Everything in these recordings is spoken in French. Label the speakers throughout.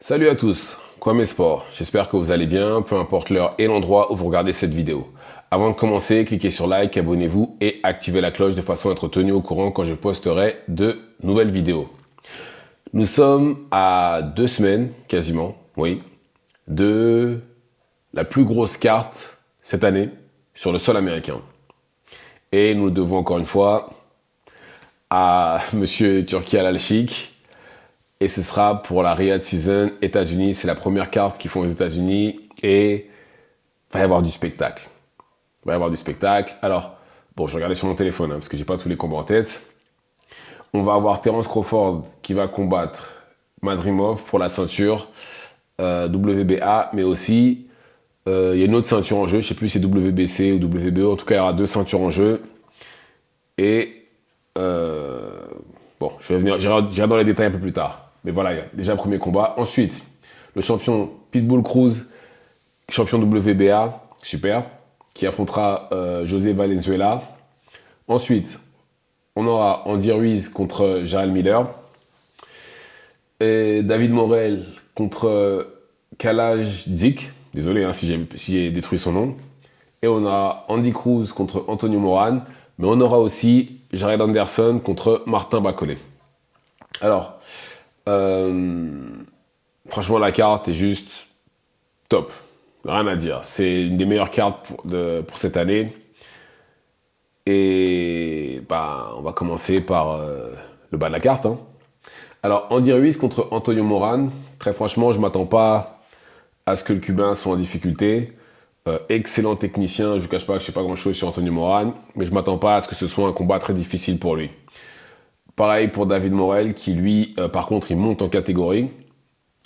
Speaker 1: Salut à tous, Kwame Sport, j'espère que vous allez bien, peu importe l'heure et l'endroit où vous regardez cette vidéo. Avant de commencer, cliquez sur like, abonnez-vous et activez la cloche de façon à être tenu au courant quand je posterai de nouvelles vidéos. Nous sommes à 2 semaines, quasiment, oui, de la plus grosse carte cette année sur le sol américain. Et nous le devons encore une fois à Monsieur Turki Al-Sheikh. Et ce sera pour la Riyadh Season États-Unis. C'est la première carte qu'ils font aux États-Unis. Et il va y avoir du spectacle. Il va y avoir du spectacle. Alors, bon, je regardais sur mon téléphone parce que j'ai pas tous les combats en tête. On va avoir Terence Crawford qui va combattre Madrimov pour la ceinture WBA, mais aussi il y a une autre ceinture en jeu. Je sais plus si c'est WBC ou WBO. En tout cas, il y aura 2 ceintures en jeu. Et bon, j'irai dans les détails un peu plus tard. Mais voilà, il y a déjà le premier combat. Ensuite, le champion Pitbull Cruz, champion WBA, super, qui affrontera José Valenzuela. Ensuite, on aura Andy Ruiz contre Jarrell Miller. Et David Morrell contre Kalaj Dzik. Désolé si j'ai détruit son nom. Et on a Andy Cruz contre Antonio Moran. Mais on aura aussi Jared Anderson contre Martin Bacolé. Alors, franchement, la carte est juste top. Rien à dire. C'est une des meilleures cartes pour cette année. Et bah, on va commencer par le bas de la carte. Alors, Andy Ruiz contre Antonio Moran. Très franchement, je ne m'attends pas à ce que le Cubain soit en difficulté. Excellent technicien. Je ne vous cache pas que je ne sais pas grand-chose sur Antonio Moran. Mais je ne m'attends pas à ce que ce soit un combat très difficile pour lui. Pareil pour David Morrell, qui lui, par contre, il monte en catégorie.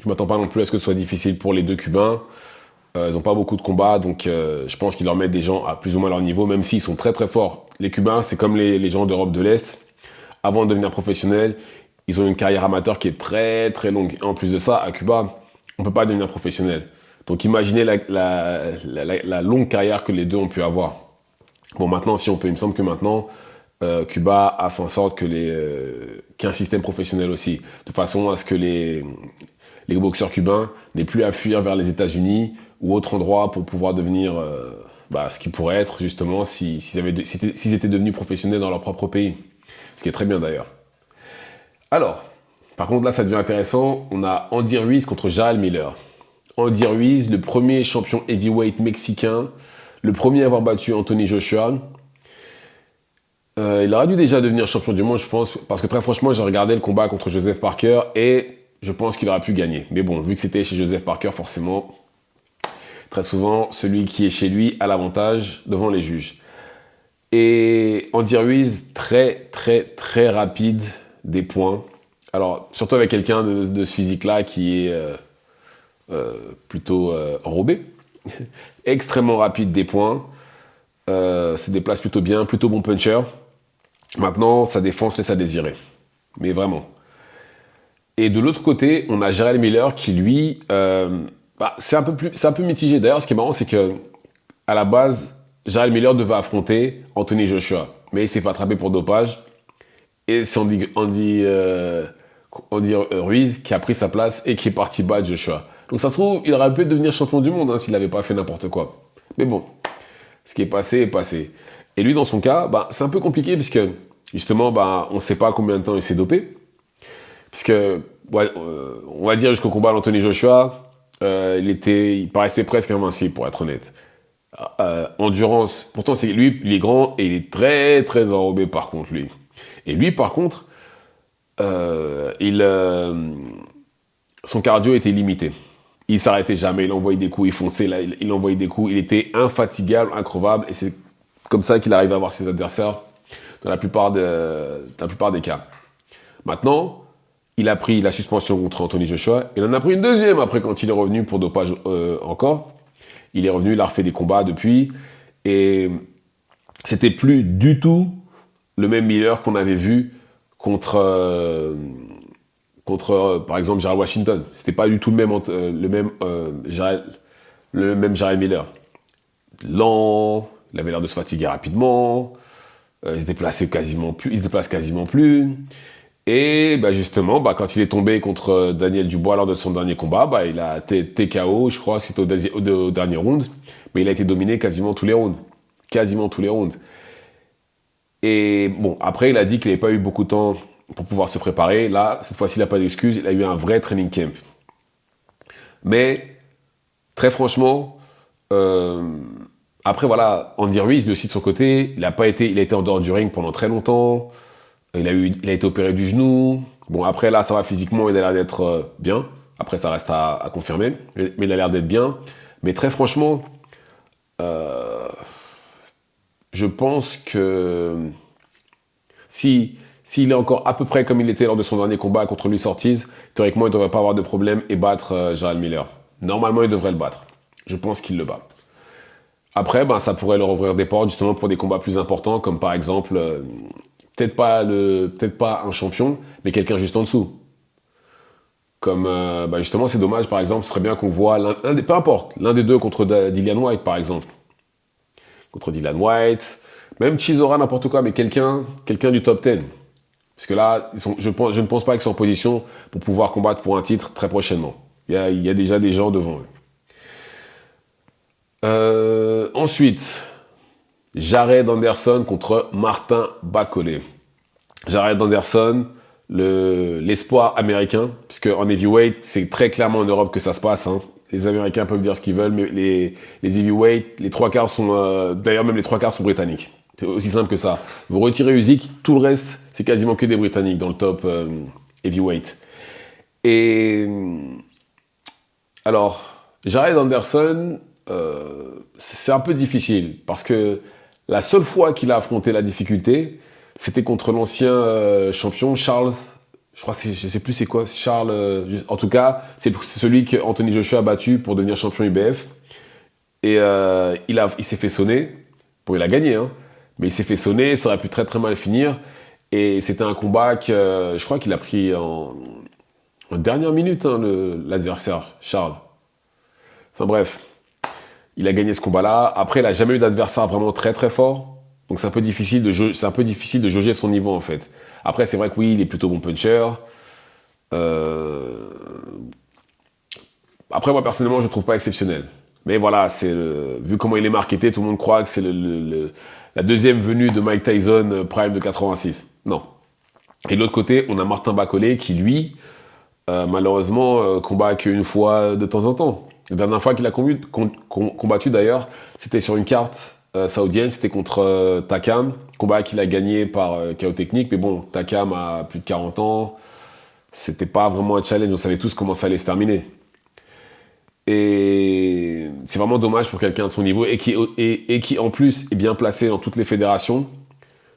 Speaker 1: Je ne m'attends pas non plus à ce que ce soit difficile pour les deux Cubains. Ils n'ont pas beaucoup de combats, donc je pense qu'ils leur mettent des gens à plus ou moins leur niveau, même s'ils sont très très forts. Les Cubains, c'est comme les gens d'Europe de l'Est. Avant de devenir professionnels, ils ont une carrière amateur qui est très très longue. Et en plus de ça, à Cuba, on ne peut pas devenir professionnel. Donc imaginez la longue carrière que les deux ont pu avoir. Bon, maintenant, si on peut, il me semble que maintenant, Cuba a fait en sorte qu'il y ait un système professionnel aussi, de façon à ce que les boxeurs cubains n'aient plus à fuir vers les États-Unis ou autre endroit pour pouvoir devenir ce qu'ils pourraient être justement s'ils étaient devenus professionnels dans leur propre pays. Ce qui est très bien d'ailleurs. Alors, par contre là ça devient intéressant, on a Andy Ruiz contre Jarrell Miller. Andy Ruiz, le premier champion heavyweight mexicain, le premier à avoir battu Anthony Joshua. Il aurait dû déjà devenir champion du monde, je pense, parce que très franchement, j'ai regardé le combat contre Joseph Parker et je pense qu'il aurait pu gagner. Mais bon, vu que c'était chez Joseph Parker, forcément, très souvent, celui qui est chez lui a l'avantage devant les juges. Et Andy Ruiz, très, très, très rapide des points. Alors, surtout avec quelqu'un de ce physique-là qui est plutôt enrobé. Extrêmement rapide des points. Se déplace plutôt bien, plutôt bon puncher. Maintenant, sa défense laisse à désirer. Mais vraiment. Et de l'autre côté, on a Jarrell Miller qui, lui, c'est un peu mitigé. D'ailleurs, ce qui est marrant, c'est que à la base, Jarrell Miller devait affronter Anthony Joshua. Mais il s'est fait attraper pour dopage. Et c'est Andy Ruiz qui a pris sa place et qui est parti battre Joshua. Donc ça se trouve, il aurait pu devenir champion du monde s'il n'avait pas fait n'importe quoi. Mais bon, ce qui est passé est passé. Et lui, dans son cas, c'est un peu compliqué puisque, justement, on ne sait pas combien de temps il s'est dopé. Puisque, on va dire jusqu'au combat d'Anthony Joshua, il paraissait presque invincible, pour être honnête. Endurance, pourtant, lui, il est grand et il est très, très enrobé, par contre, lui. Et lui, par contre, son cardio était limité. Il s'arrêtait jamais, il envoyait des coups, il fonçait, là, il envoyait des coups, il était infatigable, increvable, et c'est comme ça qu'il arrive à avoir ses adversaires dans la plupart des cas. Maintenant, il a pris la suspension contre Anthony Joshua, il en a pris une deuxième après quand il est revenu pour dopage encore. Il est revenu, il a refait des combats depuis, et c'était plus du tout le même Miller qu'on avait vu contre par exemple, Jarrell Washington. C'était pas du tout le même Jarrell Miller. Lent, il avait l'air de se fatiguer rapidement, il se déplace quasiment plus. Et bah, justement, bah, quand il est tombé contre Daniel Dubois lors de son dernier combat, bah, il a TKO, je crois que c'était au dernier round, mais il a été dominé quasiment tous les rounds. Quasiment tous les rounds. Et bon, après, il a dit qu'il n'avait pas eu beaucoup de temps pour pouvoir se préparer. Là, cette fois-ci, il n'a pas d'excuse. Il a eu un vrai training camp. Mais, très franchement, euh, après, voilà, Andy Ruiz, lui aussi de son côté, il a été en dehors du ring pendant très longtemps. Il a été opéré du genou. Bon, après, là, ça va physiquement, il a l'air d'être bien. Après, ça reste à confirmer. Mais il a l'air d'être bien. Mais très franchement, euh, je pense que s'il est encore à peu près comme il était lors de son dernier combat contre Luis Ortiz, théoriquement, il ne devrait pas avoir de problème et battre Jarrell Miller. Normalement, il devrait le battre. Je pense qu'il le bat. Après, ben, ça pourrait leur ouvrir des portes justement pour des combats plus importants, comme par exemple, peut-être pas un champion, mais quelqu'un juste en dessous. Comme, bah, justement, c'est dommage, par exemple, ce serait bien qu'on voit peu importe, l'un des deux contre Dillian White, par exemple. Contre Dillian White, même Chisora, n'importe quoi, mais quelqu'un du top 10. Parce que là, je ne pense pas qu'ils sont en position pour pouvoir combattre pour un titre très prochainement. Il y a déjà des gens devant eux. Ensuite, Jared Anderson contre Martin Bakole. Jared Anderson, l'espoir américain, puisque en heavyweight, c'est très clairement en Europe que ça se passe. Hein. Les Américains peuvent dire ce qu'ils veulent, mais les heavyweight, les trois quarts sont... D'ailleurs, même les trois quarts sont britanniques. C'est aussi simple que ça. Vous retirez Usyk, tout le reste, c'est quasiment que des Britanniques dans le top heavyweight. Et alors, Jared Anderson, c'est un peu difficile parce que la seule fois qu'il a affronté la difficulté, c'était contre l'ancien champion Charles. Je sais plus c'est quoi, Charles. En tout cas, c'est celui que Anthony Joshua a battu pour devenir champion IBF. Et il s'est fait sonner. Bon, il a gagné, hein. Mais il s'est fait sonner, ça aurait pu très très mal finir. Et c'était un combat que je crois qu'il a pris en dernière minute, hein, l'adversaire, Charles. Enfin bref, il a gagné ce combat-là. Après, il n'a jamais eu d'adversaire vraiment très très fort. Donc c'est un peu difficile de jauger son niveau en fait. Après, c'est vrai que oui, il est plutôt bon puncher. Euh, Après, moi personnellement, je le trouve pas exceptionnel. Mais voilà, vu comment il est marketé, tout le monde croit que c'est la deuxième venue de Mike Tyson Prime de 86. Non. Et de l'autre côté, on a Martin Bakole qui, lui, malheureusement, combat qu'une fois de temps en temps. La dernière fois qu'il a combattu, d'ailleurs, c'était sur une carte saoudienne, c'était contre Takam. Combat qu'il a gagné par KO technique. Mais bon, Takam a plus de 40 ans. C'était pas vraiment un challenge. On savait tous comment ça allait se terminer. Et c'est vraiment dommage pour quelqu'un de son niveau et qui, en plus, est bien placé dans toutes les fédérations.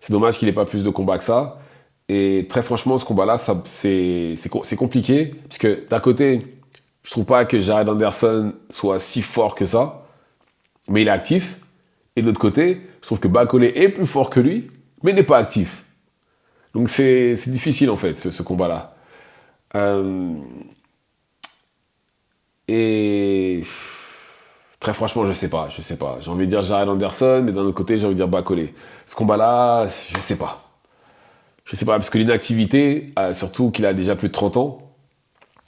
Speaker 1: C'est dommage qu'il n'ait pas plus de combats que ça. Et très franchement, ce combat-là, c'est compliqué. Parce que d'un côté, je trouve pas que Jared Anderson soit si fort que ça. Mais il est actif. Et de l'autre côté, je trouve que Bakole est plus fort que lui, mais n'est pas actif. Donc c'est difficile en fait, ce combat-là. Euh, et très franchement, je sais pas. J'ai envie de dire Jared Anderson, mais d'un autre côté, j'ai envie de dire Bakole. Ce combat-là, je sais pas. Je sais pas, parce que l'inactivité, surtout qu'il a déjà plus de 30 ans,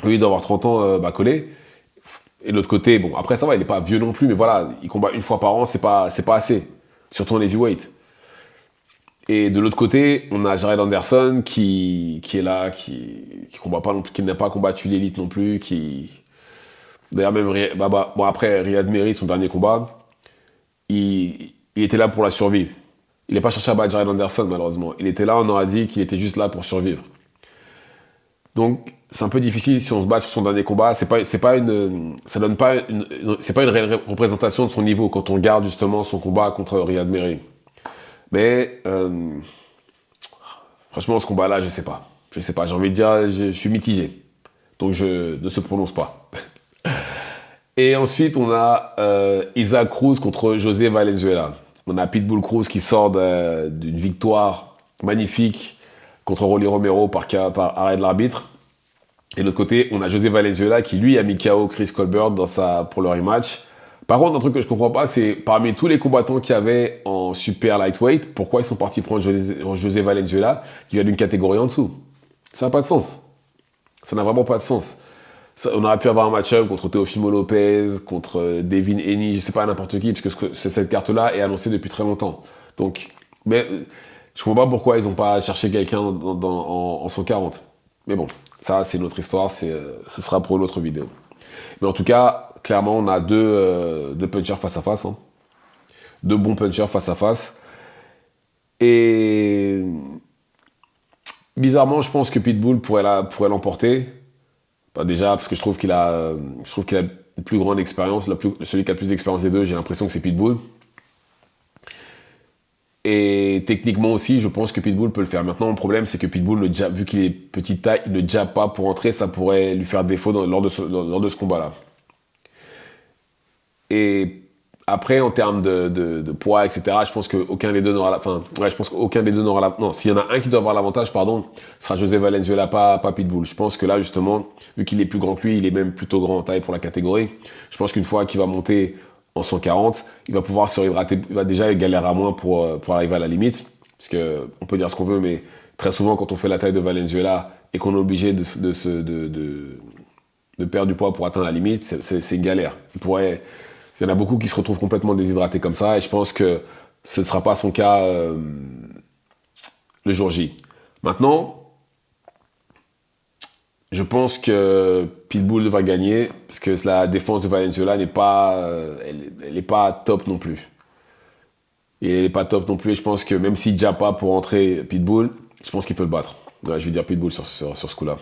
Speaker 1: lui d'avoir 30 ans, Bakole. Et de l'autre côté, bon, après ça va, il est pas vieux non plus, mais voilà, il combat une fois par an, c'est pas assez. Surtout en heavyweight. Et de l'autre côté, on a Jared Anderson qui est là, qui combat pas non plus, qui n'a pas combattu l'élite non plus, d'ailleurs même, bon après, Riyad Meri, son dernier combat, il était là pour la survie. Il n'est pas cherché à battre Jared Anderson, malheureusement. Il était là, on aurait dit qu'il était juste là pour survivre. Donc, c'est un peu difficile si on se bat sur son dernier combat. Ça donne pas c'est pas une réelle représentation de son niveau quand on regarde justement son combat contre Riyad Meri. Mais, franchement, ce combat-là, je sais pas. J'ai envie de dire, je suis mitigé. Donc, je ne se prononce pas. Et ensuite, on a Isaac Cruz contre José Valenzuela. On a Pitbull Cruz qui sort d'une victoire magnifique contre Rolly Romero par arrêt de l'arbitre. Et de l'autre côté, on a José Valenzuela qui, lui, a mis KO Chris Colbert pour le rematch. Par contre, un truc que je comprends pas, c'est parmi tous les combattants qu'il y avait en super lightweight, pourquoi ils sont partis prendre José Valenzuela qui vient d'une catégorie en dessous. Ça n'a pas de sens. Ça n'a vraiment pas de sens. On aurait pu avoir un match-up contre Teofimo Lopez, contre Devin Haney, je sais pas, n'importe qui, parce que cette carte-là est annoncée depuis très longtemps. Donc, mais je comprends pas pourquoi ils n'ont pas cherché quelqu'un en 140. Mais bon, ça c'est une autre histoire, ce sera pour une autre vidéo. Mais en tout cas, clairement, on a deux punchers face à face. Hein. Deux bons punchers face à face. Et bizarrement, je pense que Pitbull pourrait l'emporter. Bah déjà, parce que je trouve qu'il a une plus grande expérience, celui qui a le plus d'expérience des deux, j'ai l'impression que c'est Pitbull. Et techniquement aussi, je pense que Pitbull peut le faire. Maintenant, le problème, c'est que Pitbull, vu qu'il est petite taille, il ne jab pas pour entrer, ça pourrait lui faire défaut lors de ce combat-là. Et après, en termes de poids, etc., je pense qu'aucun des deux n'aura non, s'il y en a un qui doit avoir l'avantage, pardon, ce sera José Valenzuela, pas Pitbull. Je pense que là, justement, vu qu'il est plus grand que lui, il est même plutôt grand en taille pour la catégorie. Je pense qu'une fois qu'il va monter en 140, il va pouvoir se réhydrater. Il va déjà galérer à moins pour arriver à la limite. Parce que, on peut dire ce qu'on veut, mais très souvent, quand on fait la taille de Valenzuela et qu'on est obligé de perdre du poids pour atteindre la limite, c'est une galère. Il y en a beaucoup qui se retrouvent complètement déshydratés comme ça, et je pense que ce ne sera pas son cas le jour J. Maintenant, je pense que Pitbull va gagner, parce que la défense de Valenzuela n'est pas, elle n'est pas top non plus. Et elle n'est pas top non plus, et je pense que même s'il ne jappe pas pour entrer Pitbull, je pense qu'il peut le battre. Ouais, je vais dire Pitbull sur ce coup-là.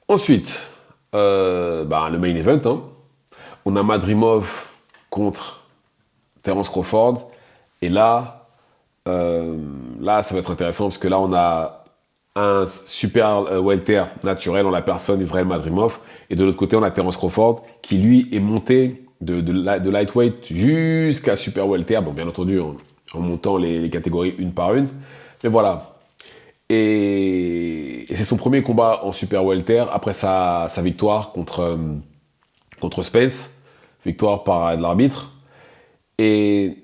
Speaker 1: Ensuite, le main event, hein. On a Madrimov contre Terence Crawford. Et là, ça va être intéressant parce que là, on a un super welter naturel en la personne d'Israël Madrimov. Et de l'autre côté, on a Terence Crawford qui, lui, est monté de lightweight jusqu'à super welter. Bon, bien entendu, en montant les catégories une par une. Mais voilà. Et c'est son premier combat en super welter après sa victoire contre Spence, victoire par de l'arbitre. Et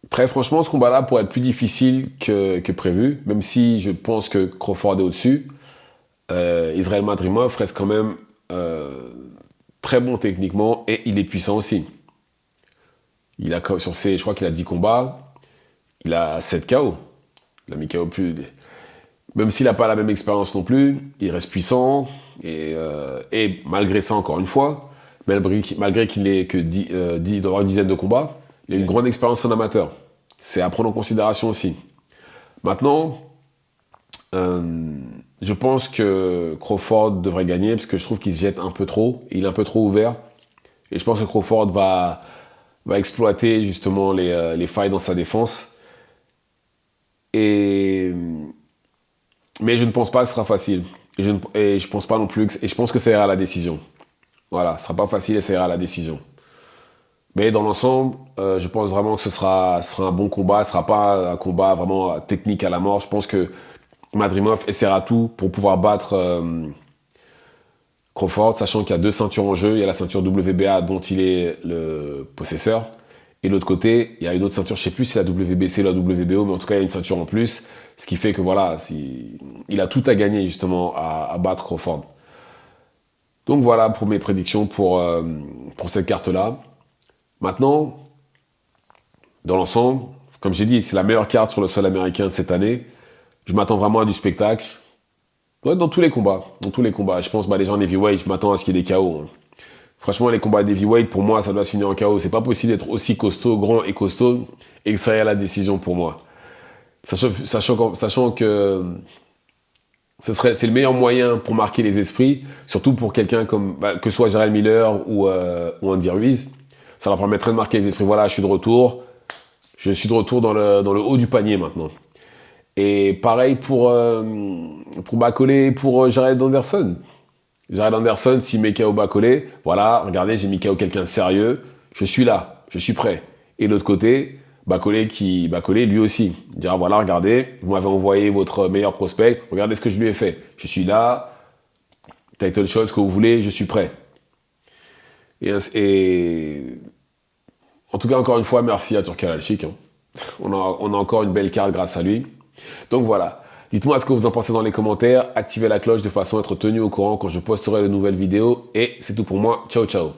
Speaker 1: très franchement, ce combat-là pourrait être plus difficile que prévu, même si je pense que Crawford est au-dessus. Israël Madrimov reste quand même très bon techniquement et il est puissant aussi. Je crois qu'il a 10 combats, il a 7 KO. Il a mis KO plus. Même s'il n'a pas la même expérience non plus, il reste puissant et malgré ça, encore une fois, malgré qu'il ait que 10 d'avoir une dizaine de combats, il a une grande expérience en amateur. C'est à prendre en considération aussi. Maintenant, je pense que Crawford devrait gagner parce que je trouve qu'il se jette un peu trop. Il est un peu trop ouvert. Et je pense que Crawford va exploiter justement les failles dans sa défense. Mais je ne pense pas que ce sera facile. Et je pense pas non plus et je pense que ça ira à la décision. Voilà, ce sera pas facile et ça ira à la décision. Mais dans l'ensemble, je pense vraiment que ce sera un bon combat. Ce sera pas un combat vraiment technique à la mort. Je pense que Madrimov essaiera tout pour pouvoir battre Crawford, sachant qu'il y a 2 ceintures en jeu. Il y a la ceinture WBA dont il est le possesseur. Et de l'autre côté, il y a une autre ceinture, je ne sais plus si c'est la WBC ou la WBO, mais en tout cas, il y a une ceinture en plus. Ce qui fait que voilà, il a tout à gagner justement à battre Crawford. Donc voilà pour mes prédictions pour cette carte-là. Maintenant, dans l'ensemble, comme j'ai dit, c'est la meilleure carte sur le sol américain de cette année. Je m'attends vraiment à du spectacle. Ouais, dans tous les combats. Je pense, les gens en heavyweight, je m'attends à ce qu'il y ait des KO. Hein. Franchement, les combats d'heavyweight, pour moi, ça doit se finir en KO. C'est pas possible d'être aussi costaud, grand et costaud et que ça aille à la décision pour moi. Sachant que c'est le meilleur moyen pour marquer les esprits, surtout pour quelqu'un comme que ce soit Jarrell Miller ou Andy Ruiz. Ça leur permettrait de marquer les esprits. Voilà, je suis de retour. Je suis de retour dans le haut du panier maintenant. Et pareil pour Bacolé et pour Jared Anderson. Jared Anderson, s'il met KO Bacolé, voilà, regardez, j'ai mis KO quelqu'un de sérieux. Je suis là, je suis prêt. Et de l'autre côté, Bacolé lui aussi, il dira voilà, regardez, vous m'avez envoyé votre meilleur prospect, regardez ce que je lui ai fait. Je suis là, title shot, ce que vous voulez, je suis prêt. Et en tout cas, encore une fois, merci à Turki Al-Alchik. Hein. On a encore une belle carte grâce à lui. Donc voilà. Dites-moi ce que vous en pensez dans les commentaires, activez la cloche de façon à être tenu au courant quand je posterai de nouvelles vidéos. Et c'est tout pour moi. Ciao, ciao.